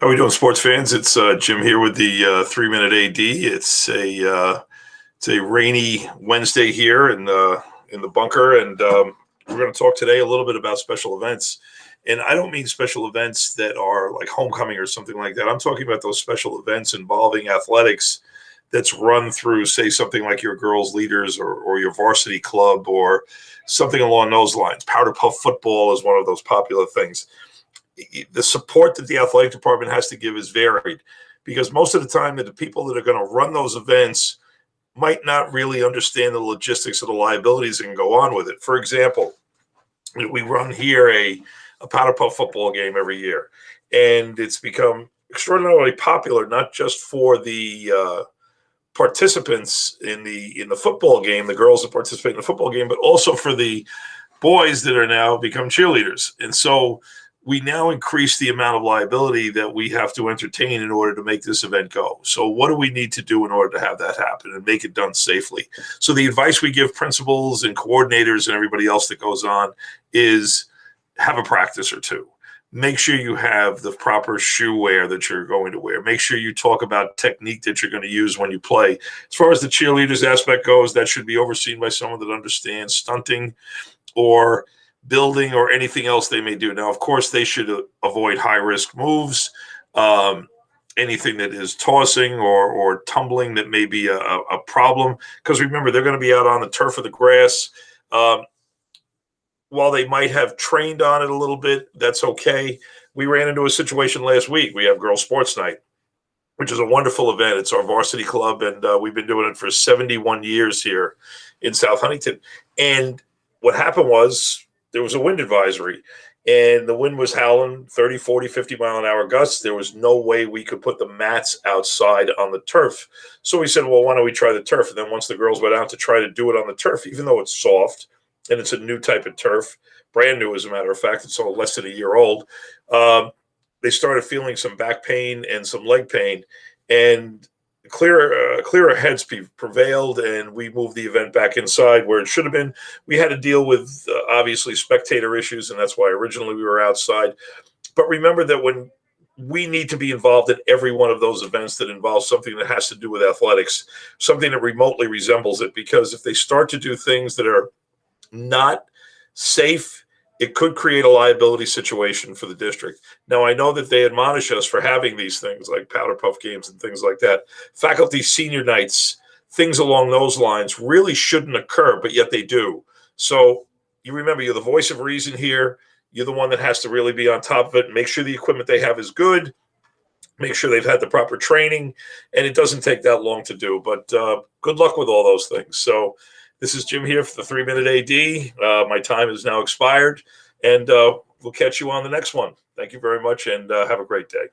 How are we doing, sports fans? It's Jim here with the 3 Minute AD. It's a rainy Wednesday here in the bunker, and we're going to talk today a little bit about special events. And I don't mean special events that are like homecoming or something like that. I'm talking about those special events involving athletics that's run through, say, something like your girls' leaders or your varsity club or something along those lines. Powder puff football is one of those popular things. The support that the athletic department has to give is varied because most of the time that the people that are going to run those events might not really understand the logistics of the liabilities that can go on with it. For example, we run here a powder puff football game every year, and it's become extraordinarily popular, not just for the participants in the football game, the girls that participate in the football game, but also for the boys that are now become cheerleaders. And so we now increase the amount of liability that we have to entertain in order to make this event go. So what do we need to do in order to have that happen and make it done safely? So the advice we give principals and coordinators and everybody else that goes on is have a practice or two. Make sure you have the proper shoe wear that you're going to wear. Make sure you talk about technique that you're going to use when you play. As far as the cheerleaders aspect goes, that should be overseen by someone that understands stunting or building or anything else they may do. Now, of course, they should avoid high risk moves, anything that is tossing or tumbling that may be a problem. Because remember, they're going to be out on the turf or the grass. While they might have trained on it a little bit, that's okay. We ran into a situation last week. We have Girls Sports Night, which is a wonderful event. It's our varsity club, and we've been doing it for 71 years here in South Huntington. And what happened was there was a wind advisory, and the wind was howling 30, 40, 50-mile-an-hour gusts. There was no way we could put the mats outside on the turf. So we said, well, why don't we try the turf? And then once the girls went out to try to do it on the turf, even though it's soft and it's a new type of turf, brand new, as a matter of fact, it's all less than a year old, they started feeling some back pain and some leg pain. And clearer heads prevailed, and we moved the event back inside where it should have been. We had to deal with obviously spectator issues, and that's why originally we were outside. But remember that when we need to be involved in every one of those events that involves something that has to do with athletics, something that remotely resembles it, because if they start to do things that are not safe, it could create a liability situation for the district. Now, I know that they admonish us for having these things like powder puff games and things like that. Faculty senior nights, things along those lines really shouldn't occur, but yet they do. So you remember, you're the voice of reason here. You're the one that has to really be on top of it. Make sure the equipment they have is good. Make sure they've had the proper training, and it doesn't take that long to do. But good luck with all those things. So this is Jim here for the 3 Minute AD. My time is now expired, and we'll catch you on the next one. Thank you very much, and have a great day.